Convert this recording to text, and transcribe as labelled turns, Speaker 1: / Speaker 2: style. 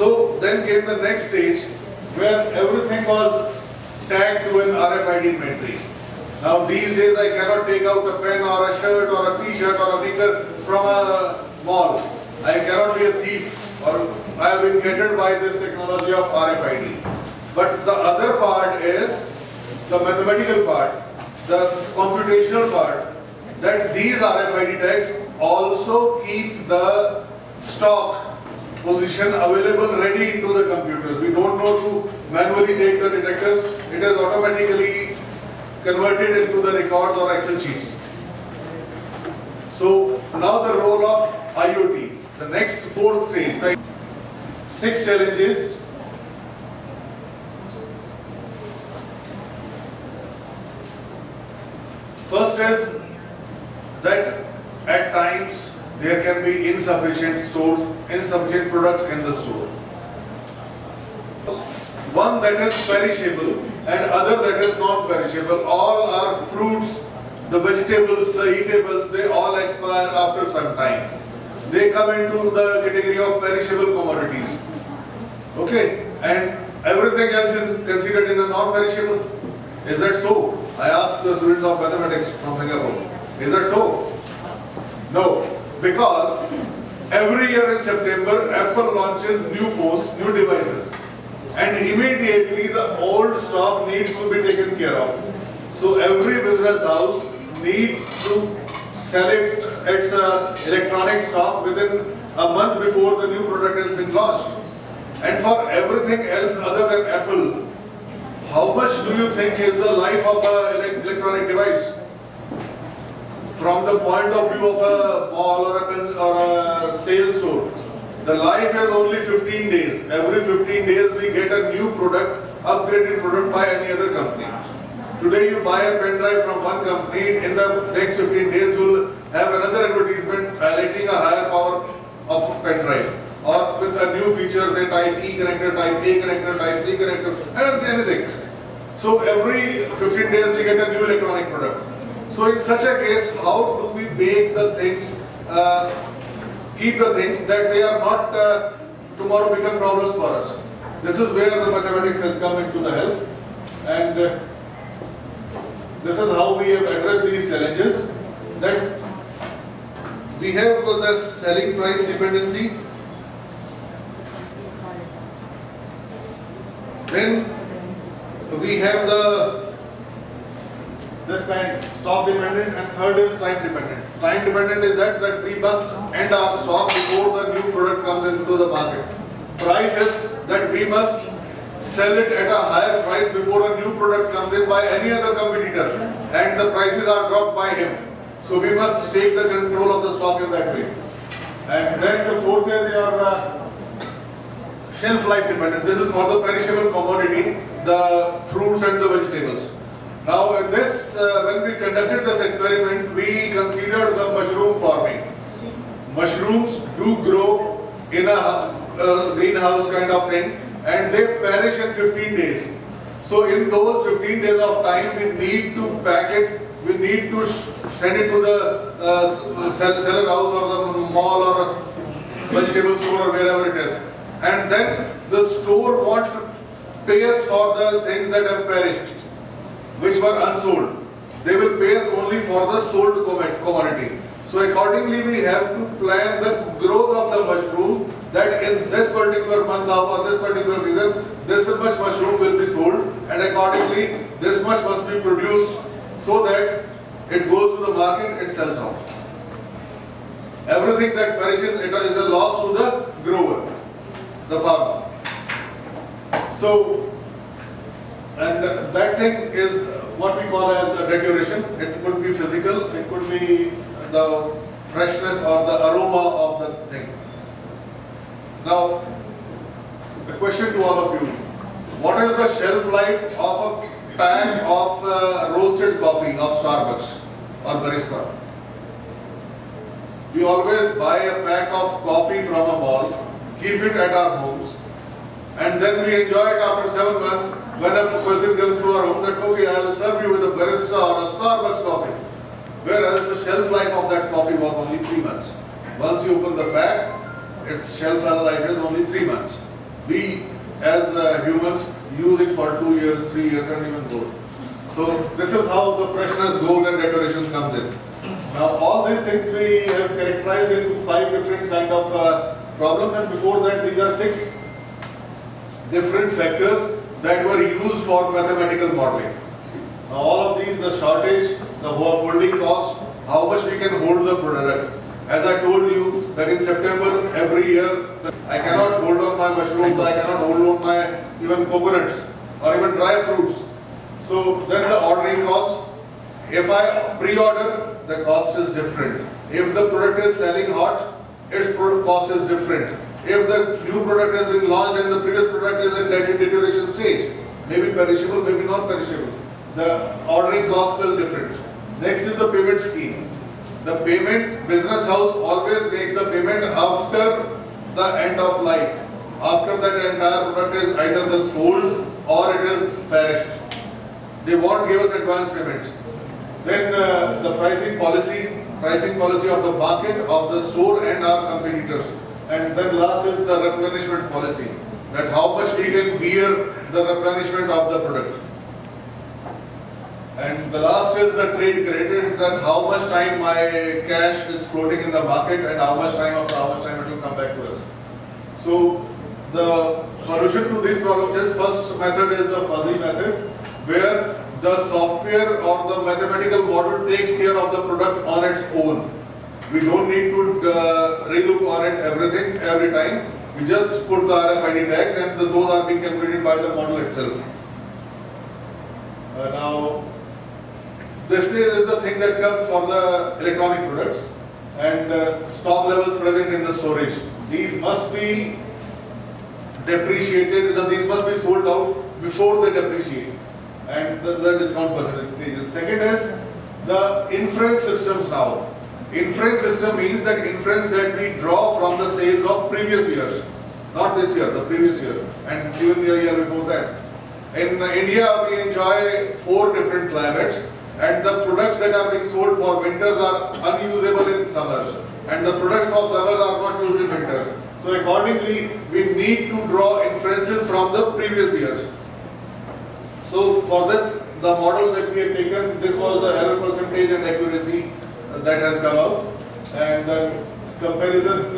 Speaker 1: So then came the next stage where everything was tagged to an RFID inventory. Now these days I cannot take out a pen or a shirt or a t-shirt or a knicker from a mall. I cannot be a thief, or I have been catered by this technology of RFID. But the other part is the mathematical part, the computational part, that these RFID tags also keep the stock position available ready into the computers. We don't know to manually take the detectors. It is automatically converted into the records or Excel sheets. So now the role of IoT, the next fourth stage, the 6 challenges. First is that at times there can be insufficient stores, insufficient products in the store. One that is perishable and other that is not perishable. All are fruits, the vegetables, the eatables, they all expire after some time. They come into the category of perishable commodities. Okay, and everything else is considered in a non-perishable. Is that so? I asked the students of mathematics from Singapore. Is that so? No. Because every year in September, Apple launches new phones, new devices, and immediately the old stock needs to be taken care of. So every business house needs to sell its electronic stock within a month before the new product has been launched. And for everything else other than Apple, how much do you think is the life of an electronic device? From the point of view of a mall or a sales store, the life is only 15 days. Every 15 days we get a new product, upgraded product by any other company. Today you buy a pen drive from one company, in the next 15 days you will have another advertisement highlighting a higher power of a pen drive, or with a new feature, say type E connector, type A connector, type C connector, anything. So every 15 days we get a new electronic product. So in such a case, how do we make the things, keep the things that they are not tomorrow become problems for us? This is where the mathematics has come into the help, and this is how we have addressed these challenges. That we have the selling price dependency, then we have this kind stock dependent, and third is time dependent. Time dependent is that we must end our stock before the new product comes into the market. Price is that we must sell it at a higher price before a new product comes in by any other competitor and the prices are dropped by him. So we must take the control of the stock in that way. And then the fourth is your shelf life dependent. This is for the perishable commodity, the fruits and the vegetables. Now in this, when we conducted this experiment, we considered the mushroom farming. Mushrooms do grow in a greenhouse kind of thing, and they perish in 15 days. So in those 15 days of time, we need to pack it, we need to send it to the seller house or the mall or vegetable store or wherever it is. And then the store won't pay us for the things that have perished, which were unsold. They will pay us only for the sold commodity. So accordingly, we have to plan the growth of the mushroom, that in this particular month or this particular season, this much mushroom will be sold, and accordingly, this much must be produced so that it goes to the market, it sells off. Everything that perishes, it is a loss to the grower, the farmer. So, and that thing is what we call as a decoration. It could be physical, it could be the freshness or the aroma of the thing. Now, the question to all of you: what is the shelf life of a pack of roasted coffee of Starbucks or Barista? We always buy a pack of coffee from a mall, keep it at our homes, and then we enjoy it after 7 months when a person comes to our home that, okay, I will serve you with a Barista or a Starbucks coffee. Whereas the shelf life of that coffee was only 3 months. Once you open the pack, its shelf life is only 3 months. We as humans use it for 2 years, 3 years and even more. So this is how the freshness goes and deterioration comes in. Now all these things we have characterized into 5 different kind of problems, and before that these are 6 different factors that were used for mathematical modeling. Now all of these, the shortage, the holding cost, how much we can hold the product. As I told you that in September every year I cannot hold on my mushrooms, I cannot hold on my even coconuts or even dry fruits. So then the ordering cost, if I pre-order, the cost is different. If the product is selling hot, its cost is different. If the new product has been launched and the previous product is in deterioration stage, maybe perishable, maybe not perishable, the ordering cost will be different. Next is the payment scheme. The payment, business house always makes the payment after the end of life. After that entire product is either sold or it is perished. They won't give us advance payment. Then the pricing policy of the market, of the store and our competitors. And then last is the replenishment policy, that how much we can bear the replenishment of the product. And the last is the trade credit, that how much time my cash is floating in the market and how much time after how much time it will come back to us. So the solution to this problem is, first method is the fuzzy method, where the software or the mathematical model takes care of the product on its own. We don't need to relook on it every time. We just put the RFID tags and those are being calculated by the model itself. Now, this is the thing that comes for the electronic products, and stock levels present in the storage. These must be depreciated, these must be sold out before they depreciate, and the discount percentage. Second is the inference systems now. Inference system means that inference that we draw from the sales of previous years, not this year, the previous year, and even the year before that. In India, we enjoy 4 different climates, and the products that are being sold for winters are unusable in summers, and the products of summers are not used in winter. So accordingly, we need to draw inferences from the previous years. So for this, the model that we have taken, this was the error percentage and accuracy that has come out, and comparison